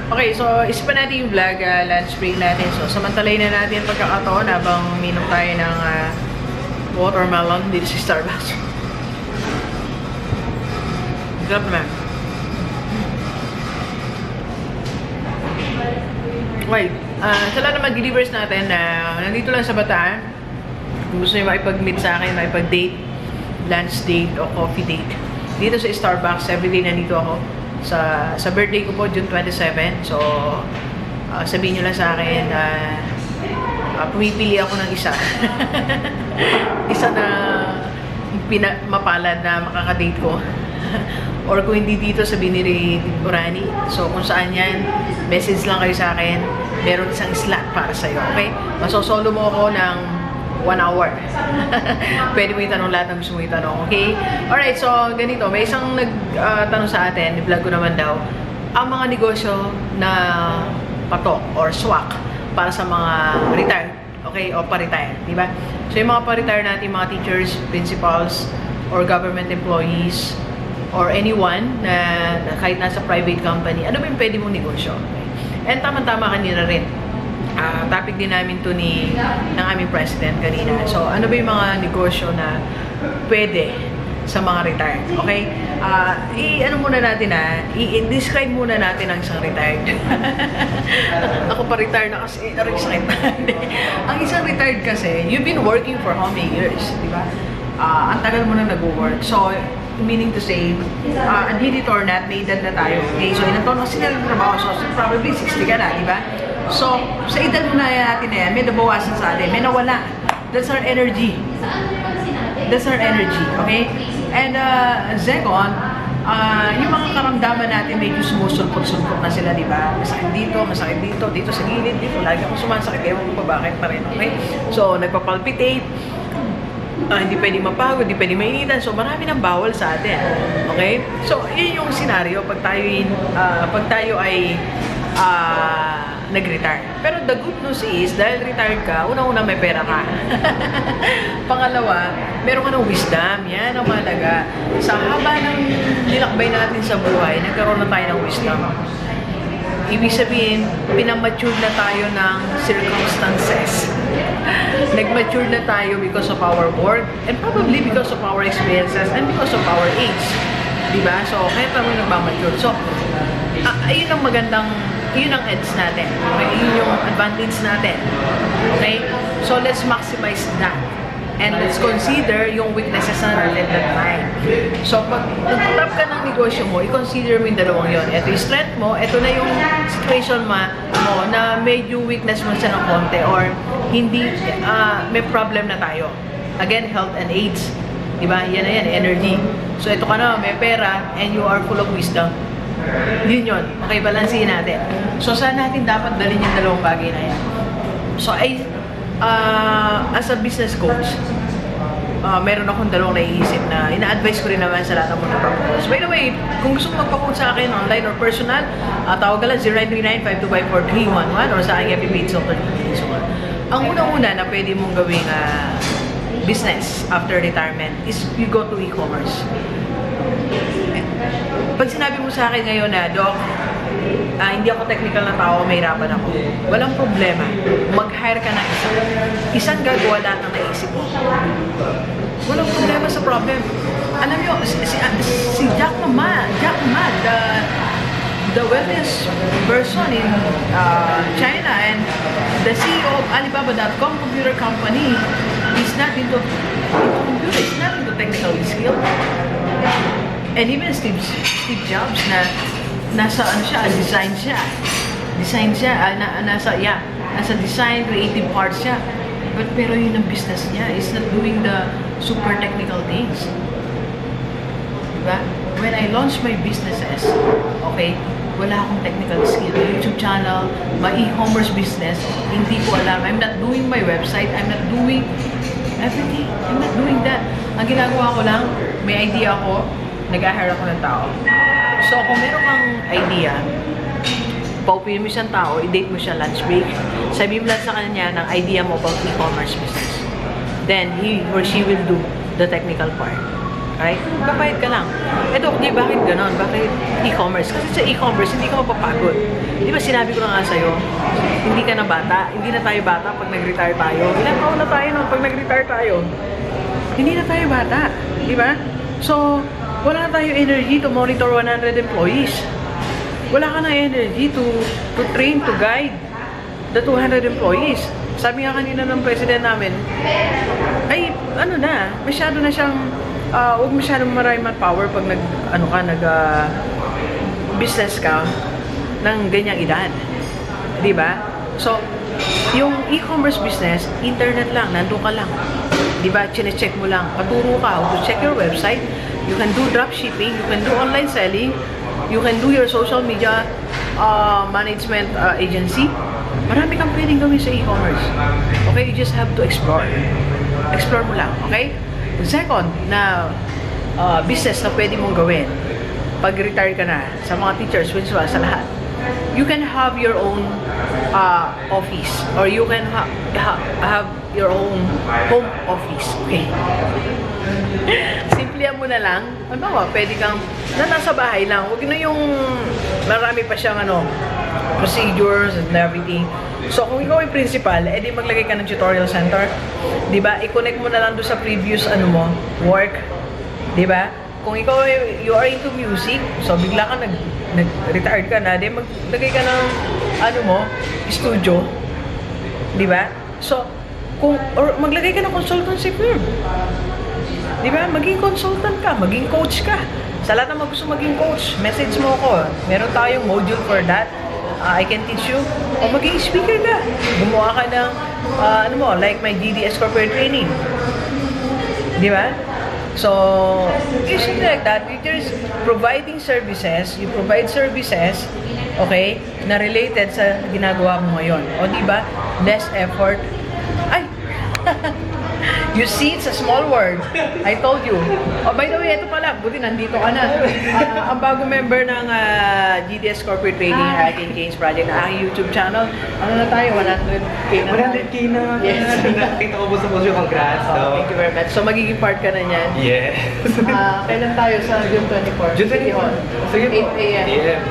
Okay, so isipan natin yung vlog, lunch break natin. So, samantalayin na natin pagkakataon habang minom tayo ng watermelon dito sa Starbucks. Sarap naman. Okay, sa lahat ng mag-delivers natin na nandito lang sa Bataan, kung gusto nyo makipag-meet sa akin, makipag-date, lunch date o coffee date, dito sa Starbucks, everyday nandito ako. Sa birthday ko po, June 27. So, sabihin nyo lang sa akin na pumipili ako ng isa. Isa na mapalad na makakadate ko. Or kung hindi dito, sabihin ni Urani. So, kung saan yan, message lang kayo sa akin. Meron isang slot para sa'yo, okay? Masosolo mo ako ng 1 hour. Pwede mo itanong lahat ng gusto mo itanong, okay? Alright, so ganito, may isang nagtanong sa atin, i-vlog ko naman daw, ang mga negosyo na patok or swak para sa mga retired, okay? O pa-retire, di ba? So yung mga pa-retire natin, mga teachers, principals, or government employees, or anyone na kahit nasa private company, ano ba yung pwede mong negosyo? Okay? And tama-tama kanina rin. Topic din namin to ng aming president kanina. So, ano ba yung mga negosyo na pwede sa mga retired? Okay? Ano muna natin i-describe muna natin ang isang retired. Ako pa retired na kasi, sakit. Ang isang retired kasi, you've been working for how many years? Diba? Ang tagal mo na nag-work. So, meaning to say, admitted or not, may edad na tayo. Okay? So, ilang taon kasi nagtrabaho. So, probably 60 ka na, diba? So, sa edad mo na natin na yan, may nabawasan sa atin, may nawala. That's our energy. That's our energy, okay? And second, yung mga karamdaman natin, medyo sumusulpot-sulpot na sila, di ba? Masakit dito, dito sa gilid, dito. Lagi ako sumasakit, ewan ko pa bakit pa rin, okay? So, nagpapalpitate, hindi pwede mapagod, hindi pwede mainitan. So, marami ng bawal sa atin. Okay? So, yun yung scenario pag tayo ay nag-retire. Pero the good news is, dahil retired ka, unang-una may pera ka. Pangalawa, meron ka ng wisdom. Yan ang mahalaga. Sa haba ng nilakbay natin sa buhay, nagkaroon na tayo ng wisdom. Ibig sabihin, pinamature na tayo ng circumstances. Nag-mature na tayo because of our work and probably because of our experiences and because of our age. Diba? So, kaya tayo nagmamature. So, ayun ang magandang, yun ang edge natin. Okay? Yun yung advantage natin. Okay? So, let's maximize that. And let's consider yung weaknesses natin that time. So, pag nag-tap ka ng negosyo mo, i-consider mo yung dalawang yun. Ito yung strength mo, ito na yung situation mo na medyo weakness mo siya ng konti or hindi, may problem na tayo. Again, health and age. Diba? Yan na yan, energy. So, ito ka na, may pera, and you are full of wisdom. Yun yun. Okay, balansihin natin. So, saan natin dapat dalhin yung dalawang bagay na yan? So, as a business coach, meron akong dalawang naiisip na ina-advise ko rin naman sa lahat ng mga nagpapakoach. By the way, kung gusto mo magpakoach sa akin online or personal, tawag ka lang 0939-525-4311 or sa aking FB page so, ang unang-una na pwede mong gawing business after retirement is you go to e-commerce. Pag sinabi mo sa akin ngayon na, Doc, hindi ako technical na tao, may hirapan ako. Walang problema. Mag-hire ka ng isa. Isang gagawa lahat ng naisip mo. Walang problema sa problem. Alam nyo, si Jack Ma, the wealthiest person in China and the CEO of Alibaba.com computer company is not into computer, is not into technical skill. And even Steve Jobs na nasa design siya, nasa design, creative parts siya. Pero yun ang business niya, is not doing the super technical things. Diba? When I launched my businesses, okay, wala akong technical skill. YouTube channel, my e-commerce business, hindi ko alam. I'm not doing my website, I'm not doing everything. I'm not doing that. Ang ginagawa ko lang, may idea ako, nag-hire ako ng tao. So, kung meron kang idea, paupuin mo siyang tao, i-date mo siya lunch break, sabihin mo lang sa kanya ng idea mo about e-commerce business. Then, he or she will do the technical part. Right? Magbabayad ka lang. Eto, okay, bakit ganon? Bakit e-commerce? Kasi sa e-commerce, hindi ka mapapagod. Di ba sinabi ko na nga sa'yo, hindi ka na bata. Hindi na tayo bata pag nag-retire tayo. Ilang taon na tayo nung pag nag-retire tayo? Hindi na tayo bata. Di ba? So, wala na tayo energy to monitor 100 employees. Wala ka na energy to train, to guide the 200 employees. Sabi nga kanina ng president namin, ay, ano na, masyado na siyang, huwag masyadong maraming manpower pag business ka ng ganyang edad. Diba? So, yung e-commerce business, internet lang, nandun ka lang. Diba? Chine-check mo lang. Paturo ka how to check your website. You can do dropshipping, you can do online selling, you can do your social media management agency. Marami kang pwedeng gawin sa e-commerce. Okay? You just have to explore. Explore mo lang. Okay? Second, na business na pwede mong gawin pag retire ka na, sa mga teachers, principal, sa lahat. You can have your own office, or you can have your own home office. Okay? Simplihan mo na lang. Ano ba? Pwede kang nasa bahay lang. Huwag na yung marami pa siyang procedures and everything. So, kung ikaw ay principal, edi maglagay ka ng tutorial center. Diba? I-connect mo na lang doon sa previous work. Diba? Kung ikaw ay, you are into music, so bigla ka nag-retired ka na, di maglagay ka ng studio. Diba? So, or maglagay ka ng consultancy firm. Diba? Maging consultant ka, maging coach ka. Sa lahat ng gusto maging coach, message mo ako. Meron tayong module for that. I can teach you. O maging speaker ka. Gumawa ka ng, like my GDS corporate training. Di ba? So, usually like that, you're just providing services, you provide services, okay, na related sa ginagawa mo ngayon. O di ba? Less effort. Ay! You see, it's a small word. I told you. Oh, by the way, ito pala. Buti nandito ka na. Ang bago member ng GDS Corporate Training Hacking Change Project na aking YouTube channel. Ano na tayo? 100K na. 100K na. Yes. Nakita ko po sa post yung congrats. Oh, thank you very much. So, magiging part ka na niyan. Yes. Kailan tayo sa June 24? June 24. Sige po. 8 a.m. Yeah.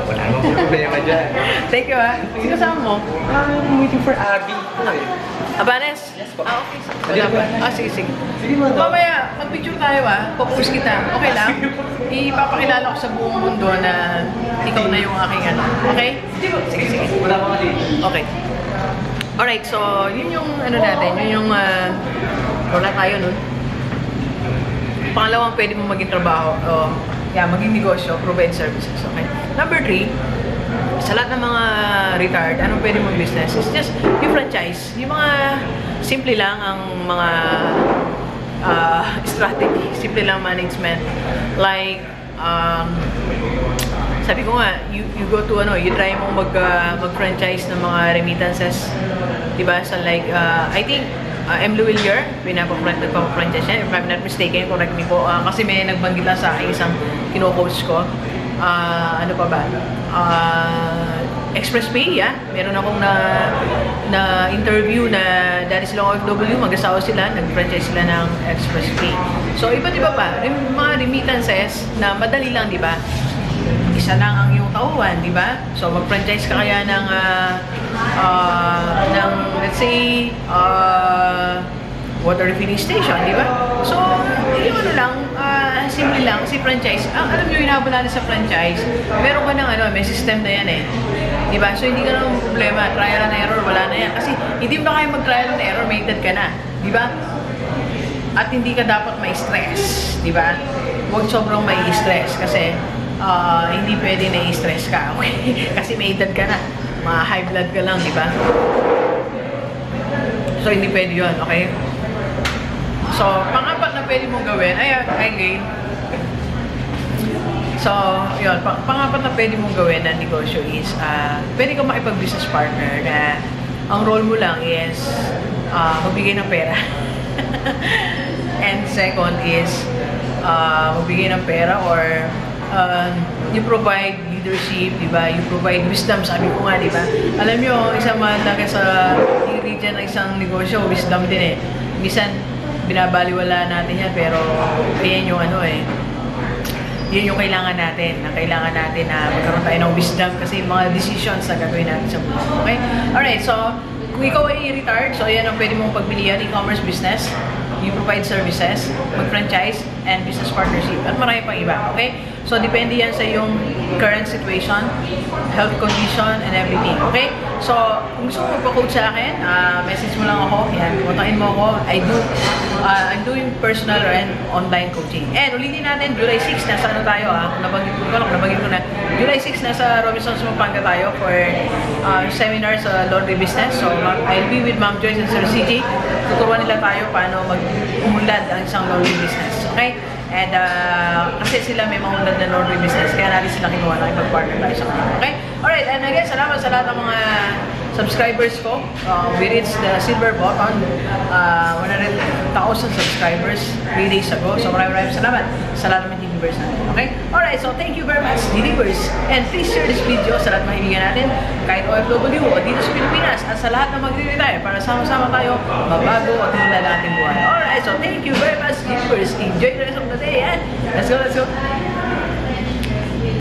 Wala namang problema dyan. Thank you, ha. Sino kasama mo? I'm waiting for Abby. Abanes? Yes po. Okay. Wala pa. Sige, sige. Sige mo. Mamaya, mag-picture tayo Popost kita. Okay lang? Ipapakilala ko sa buong mundo na ikaw na yung aking Okay? Sige, sige. Wala pa kasi. Okay. Alright, so yun yung natin. Yun yung wala tayo nun. Pangalawang pwede mo maging trabaho. Maging negosyo, provide services. Okay? Number 3, sa lahat ng mga retired, anong pwede mong business? It's just yung franchise. Yung mga simple lang ang mga strategy. Simple lang management. Like, sabi ko nga, you go to you try mo mag-franchise ng mga remittances. Diba? So like, I think, M. Luwilier, nagpapafranchise niya. If I'm not mistaken, correct me po. Kasi may nagbanggit lang sa akin isang kino-coach ko. Ano pa ba? Express Pay, meron akong na interview na dahil silang OFW, mag-asawa sila, nag-franchise sila ng Express Pay. So, iba't iba pa. Mga remittances na madali lang, di ba? Isa lang ang iyong tauhan, di ba? So, mag-franchise ka kaya ng let's say, water refilling station, di ba? So, yung simple lang, si franchise, alam nyo, hinabol natin sa franchise, meron ka ng may system na yan di ba? So, hindi ka naman problema, trial and error, wala na yan. Kasi, hindi mo na kaya mag-trial and error, may edad ka na, di ba? At hindi ka dapat may stress, di ba? Huwag sobrang may stress, kasi, hindi pwede na i-stress ka, okay? Kasi may edad ka na, high blood ka lang, di ba? So, hindi pwede yun, okay? So, pang-apat na pwede mong gawin, again. So, yun, pang-apat na pwede mong gawin na negosyo is, pwede kang makipag-business partner na ang role mo lang is, magbigay ng pera. And second is, magbigay ng pera or, you provide leadership, di ba? You provide wisdom, sabi ko nga, di ba? Alam nyo, isang mahalaga sa ingredient ng isang negosyo, wisdom din Minsan, binabaliwala natin yan, pero ayan yung ano eh, yun yung kailangan natin, na magkaroon tayo ng wisdom kasi mga decisions na gagawin natin sa buhay. Okay? Alright, so kung ikaw ay retired, so ayan ang pwede mong pagpilian, e-commerce business, you provide services, mag-franchise, and business partnership, at marami pang iba, okay? So, depende yan sa iyong current situation, health condition, and everything, okay? So, kung gusto mo magpa-coach sa akin, message mo lang ako, yan, kontakin mo ako, I'm doing personal and online coaching. And ulitin natin, July 6, nasa ano tayo nabanggit ko na, July 6, nasa Robinsons, Pampanga tayo for seminar sa laundry business. So, I'll be with Ma'am Joyce and Sir Gigi. Tuturuan nila tayo paano mag-umulad ang isang laundry business, okay? And kasi sila may mahulad na laundry business, kaya natin sila kinuha na ipag-partner tayo sa kanila. Okay? Alright, and again, salamat sa lahat ng mga subscribers ko. We reached the silver button, 100,000 subscribers 3 days ago. So maraming salamat sa lahat ng Gigibers natin. Okay? Alright, so thank you very much, Gigibers. And please share this video sa lahat ng kaibigan natin, kahit OFW o dito sa Pilipinas, at sa lahat ng magre-retire para sama-sama tayo mabago at mula natin buhay. Alright, so thank you very much, Gigibers. Enjoy the rest of the day, and let's go, let's go.